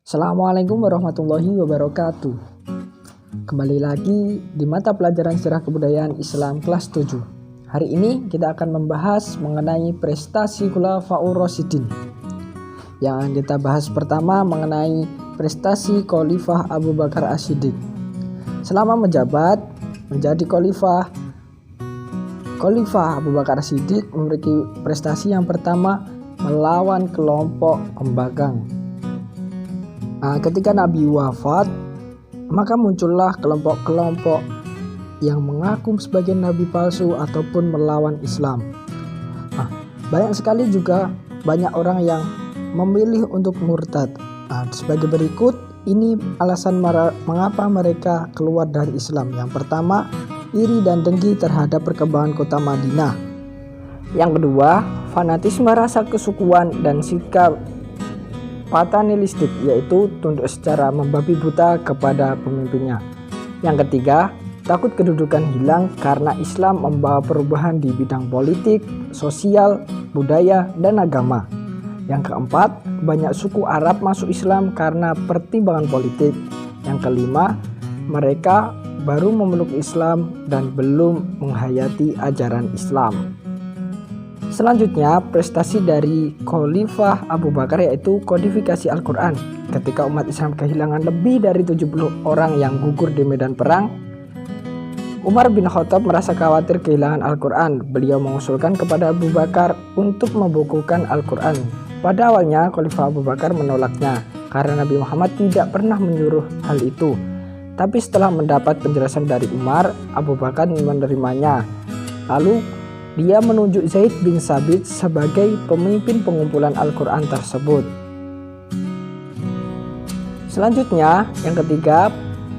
Assalamualaikum warahmatullahi wabarakatuh. Kembali lagi di mata pelajaran sejarah kebudayaan Islam kelas 7. Hari ini kita akan membahas mengenai prestasi Khulafaur Rasyidin. Yang akan kita bahas pertama mengenai prestasi Khalifah Abu Bakar As-Siddiq. Selama menjabat menjadi Khalifah Abu Bakar As-Siddiq memiliki prestasi yang pertama melawan kelompok pembangkang. Ketika Nabi wafat, maka muncullah kelompok-kelompok yang mengaku sebagai nabi palsu ataupun melawan Islam. Banyak sekali juga banyak orang yang memilih untuk murtad. Sebagai berikut, ini alasan mengapa mereka keluar dari Islam. Yang pertama, iri dan dengki terhadap perkembangan kota Madinah. Yang kedua, fanatisme rasa kesukuan dan sikap paternalistik, yaitu tunduk secara membabi buta kepada pemimpinnya. Yang ketiga, takut kedudukan hilang karena Islam membawa perubahan di bidang politik, sosial, budaya, dan agama. Yang keempat, banyak suku Arab masuk Islam karena pertimbangan politik. Yang kelima, mereka baru memeluk Islam dan belum menghayati ajaran Islam. Selanjutnya, prestasi dari Khalifah Abu Bakar yaitu kodifikasi Al-Quran. Ketika umat Islam kehilangan lebih dari 70 orang yang gugur di medan perang, Umar bin Khattab merasa khawatir kehilangan Al-Quran. Beliau mengusulkan kepada Abu Bakar untuk membukukan Al-Quran. Pada awalnya, Khalifah Abu Bakar menolaknya karena Nabi Muhammad tidak pernah menyuruh hal itu. Tapi setelah mendapat penjelasan dari Umar, Abu Bakar menerimanya. Lalu dia menunjuk Zaid bin Sabit sebagai pemimpin pengumpulan Al-Quran tersebut. Selanjutnya, yang ketiga,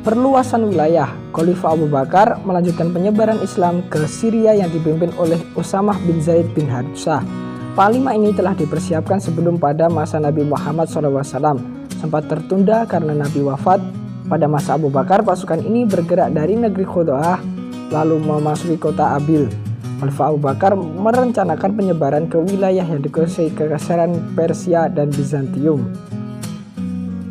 perluasan wilayah. Khalifah Abu Bakar melanjutkan penyebaran Islam ke Syria yang dipimpin oleh Usamah bin Zaid bin Harithah. Panglima ini telah dipersiapkan sebelum pada masa Nabi Muhammad SAW. Sempat tertunda karena Nabi wafat. Pada masa Abu Bakar, pasukan ini bergerak dari negeri Khodoah lalu memasuki kota Abil. Khalifah Abu Bakar merencanakan penyebaran ke wilayah yang dikuasai Kekaisaran Persia dan Bizantium.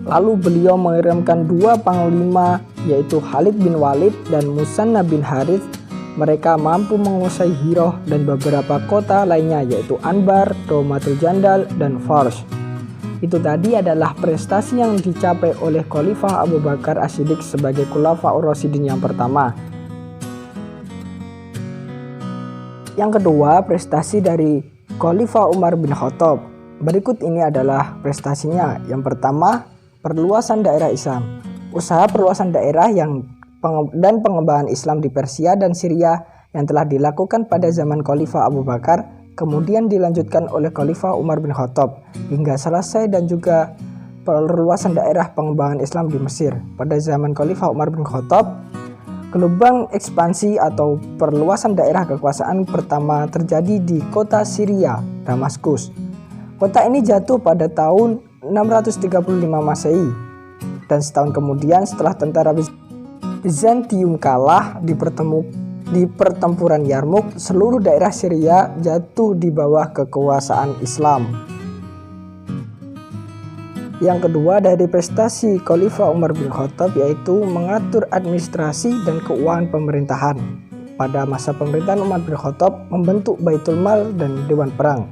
Lalu beliau mengirimkan dua panglima, yaitu Khalid bin Walid dan Musanna bin Harith. Mereka mampu menguasai Hiroh dan beberapa kota lainnya, yaitu Anbar, Daumatul Jandal, dan Fars. Itu tadi adalah prestasi yang dicapai oleh Khalifah Abu Bakar As-Siddiq sebagai Khulafaur Rasyidin yang pertama. Yang kedua, prestasi dari Khalifah Umar bin Khattab. Berikut ini adalah prestasinya. Yang pertama, perluasan daerah Islam. Usaha perluasan daerah dan pengembangan Islam di Persia dan Syria yang telah dilakukan pada zaman Khalifah Abu Bakar, kemudian dilanjutkan oleh Khalifah Umar bin Khattab hingga selesai, dan juga perluasan daerah pengembangan Islam di Mesir. Pada zaman Khalifah Umar bin Khattab, gelombang ekspansi atau perluasan daerah kekuasaan pertama terjadi di kota Syria, Damaskus. Kota ini jatuh pada tahun 635 Masehi, dan setahun kemudian setelah tentara Bizantium kalah di pertempuran Yarmuk, seluruh daerah Syria jatuh di bawah kekuasaan Islam. Yang kedua dari prestasi Khalifah Umar bin Khattab yaitu mengatur administrasi dan keuangan pemerintahan. Pada masa pemerintahan Umar bin Khattab membentuk Baitul Mal dan Dewan Perang.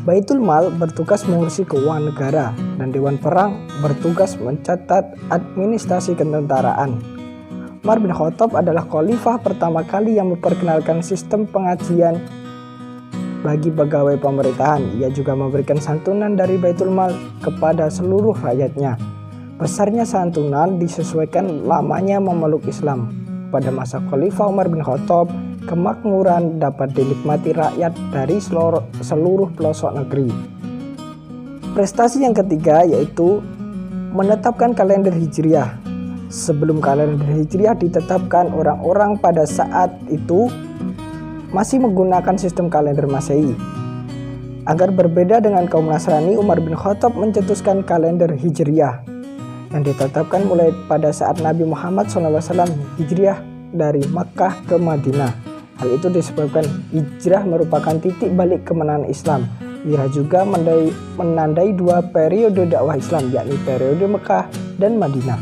Baitul Mal bertugas mengurusi keuangan negara dan Dewan Perang bertugas mencatat administrasi ketentaraan. Umar bin Khattab adalah khalifah pertama kali yang memperkenalkan sistem pengajian bagi pegawai pemerintahan. Ia juga memberikan santunan dari Baitul Mal kepada seluruh rakyatnya. Besarnya santunan disesuaikan lamanya memeluk Islam. Pada masa Khalifah Umar bin Khattab, kemakmuran dapat dinikmati rakyat dari seluruh pelosok negeri. Prestasi yang ketiga yaitu menetapkan kalender Hijriah. Sebelum kalender Hijriah ditetapkan, orang-orang pada saat itu masih menggunakan sistem kalender Masehi. Agar berbeda dengan kaum Nasrani, Umar bin Khattab mencetuskan kalender Hijriah yang ditetapkan mulai pada saat Nabi Muhammad SAW hijriah dari Makkah ke Madinah. Hal itu disebabkan hijrah merupakan titik balik kemenangan Islam. Wirah juga menandai dua periode dakwah Islam, yakni periode Mekah dan Madinah.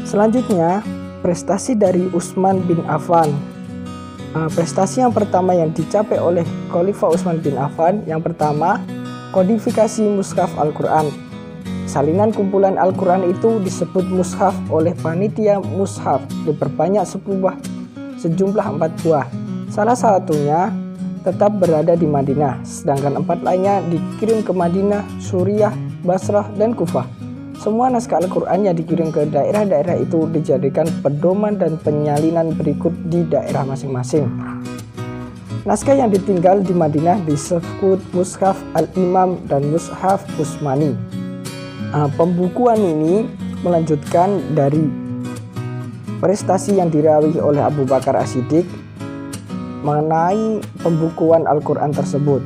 Selanjutnya, prestasi dari Utsman bin Affan. Prestasi yang pertama yang dicapai oleh Khalifah Utsman bin Affan, yang pertama, kodifikasi mushaf Al-Quran. Salinan kumpulan Al-Quran itu disebut mushaf oleh panitia mushaf, diperbanyak sejumlah 4 buah. Salah satunya tetap berada di Madinah, sedangkan 4 lainnya dikirim ke Madinah, Suriah, Basrah, dan Kufah. Semua naskah Al-Quran yang dikirim ke daerah-daerah itu dijadikan pedoman dan penyalinan berikut di daerah masing-masing. Naskah yang ditinggal di Madinah disebut Mushaf Al-Imam dan Mushaf Utsmani. Pembukuan ini melanjutkan dari prestasi yang diraih oleh Abu Bakar As-Siddiq mengenai pembukuan Al-Quran tersebut.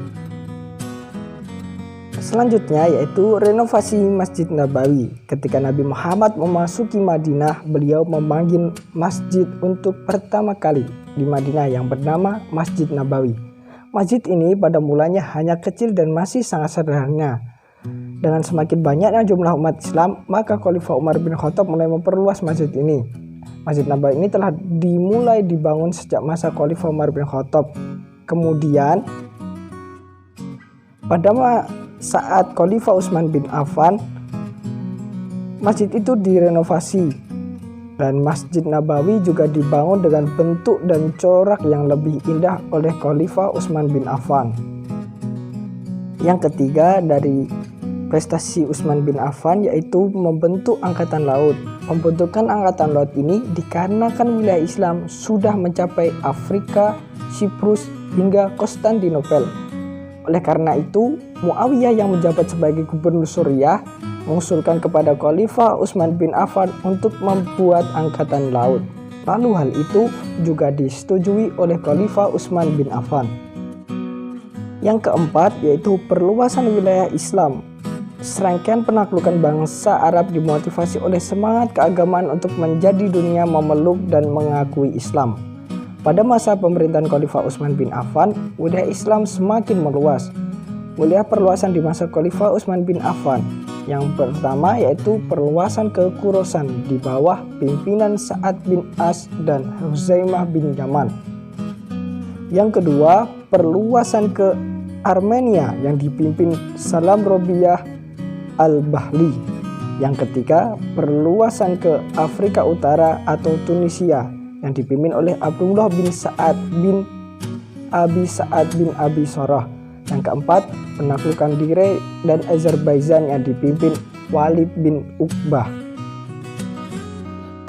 Selanjutnya yaitu renovasi Masjid Nabawi. Ketika Nabi Muhammad memasuki Madinah, beliau memanggil masjid untuk pertama kali di Madinah yang bernama Masjid Nabawi. Masjid ini pada mulanya hanya kecil dan masih sangat sederhana. Dengan semakin banyaknya jumlah umat Islam, maka Khalifah Umar bin Khattab mulai memperluas masjid ini. Masjid Nabawi ini telah dimulai dibangun sejak masa Khalifah Umar bin Khattab. Kemudian pada saat Khalifah Utsman bin Affan, masjid itu direnovasi dan Masjid Nabawi juga dibangun dengan bentuk dan corak yang lebih indah oleh Khalifah Utsman bin Affan. Yang ketiga dari prestasi Utsman bin Affan yaitu membentuk angkatan laut. Pembentukan angkatan laut ini dikarenakan wilayah Islam sudah mencapai Afrika, Siprus, hingga Konstantinopel. Oleh karena itu, Muawiyah yang menjabat sebagai gubernur Suriah mengusulkan kepada Khalifah Utsman bin Affan untuk membuat angkatan laut. Lalu hal itu juga disetujui oleh Khalifah Utsman bin Affan. Yang keempat yaitu perluasan wilayah Islam. Serangkaian penaklukan bangsa Arab dimotivasi oleh semangat keagamaan untuk menjadi dunia memeluk dan mengakui Islam. Pada masa pemerintahan Khalifah Utsman bin Affan, wilayah Islam semakin meluas. Wilayah perluasan di masa Khalifah Utsman bin Affan. Yang pertama yaitu perluasan ke Khurasan di bawah pimpinan Sa'ad bin As dan Huzaimah bin Yaman. Yang kedua, perluasan ke Armenia yang dipimpin Salam Robiah Al-Bahli. Yang ketiga, perluasan ke Afrika Utara atau Tunisia yang dipimpin oleh Abdullah bin Sa'ad bin Abi Sarah. Yang keempat, penaklukan Dire dan Azerbaijan yang dipimpin Walid bin Uqbah.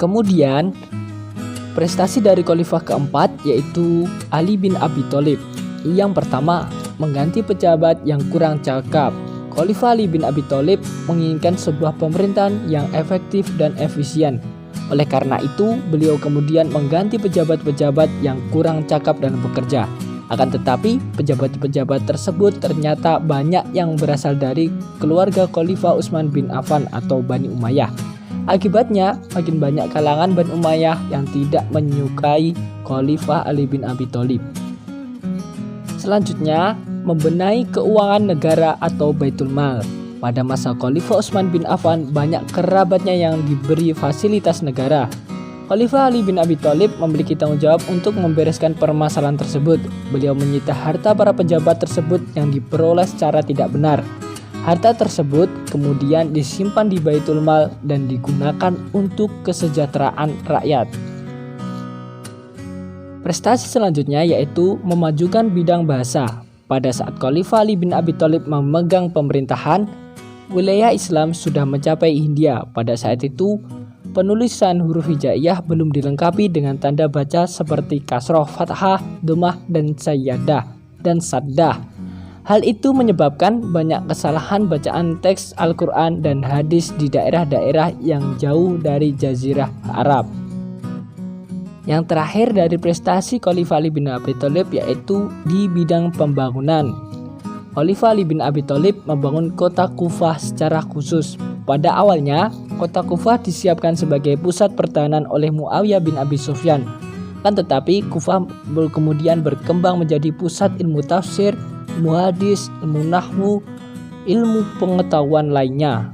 Kemudian, prestasi dari Khalifah keempat yaitu Ali bin Abi Thalib. Yang pertama, mengganti pejabat yang kurang cakap. Khalifah Ali bin Abi Thalib menginginkan sebuah pemerintahan yang efektif dan efisien. Oleh karena itu, beliau kemudian mengganti pejabat-pejabat yang kurang cakap dan bekerja. Akan tetapi, pejabat-pejabat tersebut ternyata banyak yang berasal dari keluarga Khalifah Utsman bin Affan atau Bani Umayyah. Akibatnya, makin banyak kalangan Bani Umayyah yang tidak menyukai Khalifah Ali bin Abi Thalib. Selanjutnya, membenahi keuangan negara atau Baitul Mal. Pada masa Khalifah Utsman bin Affan, banyak kerabatnya yang diberi fasilitas negara. Khalifah Ali bin Abi Thalib memiliki tanggung jawab untuk membereskan permasalahan tersebut. Beliau menyita harta para pejabat tersebut yang diperoleh secara tidak benar. Harta tersebut kemudian disimpan di Baitul Mal dan digunakan untuk kesejahteraan rakyat. Prestasi selanjutnya yaitu memajukan bidang bahasa. Pada saat Khalifah Ali bin Abi Thalib memegang pemerintahan, wilayah Islam sudah mencapai Hindia. Pada saat itu, penulisan huruf hijaiyah belum dilengkapi dengan tanda baca seperti kasroh, fathah, dhammah, dan sayyadah, dan saddah. Hal itu menyebabkan banyak kesalahan bacaan teks Al-Quran dan hadis di daerah-daerah yang jauh dari Jazirah Arab. Yang terakhir dari prestasi Khalifah Ali bin Abi Thalib yaitu di bidang pembangunan. Khalifah Ali bin Abi Thalib membangun kota Kufah secara khusus. Pada awalnya, kota Kufah disiapkan sebagai pusat pertahanan oleh Muawiyah bin Abi Sufyan. tetapi Kufah kemudian berkembang menjadi pusat ilmu tafsir, ilmu hadis, ilmu nahwu, ilmu pengetahuan lainnya.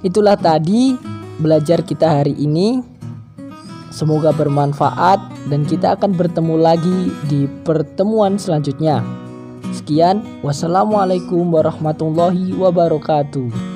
Itulah tadi belajar kita hari ini. Semoga bermanfaat dan kita akan bertemu lagi di pertemuan selanjutnya. Sekian, wassalamualaikum warahmatullahi wabarakatuh.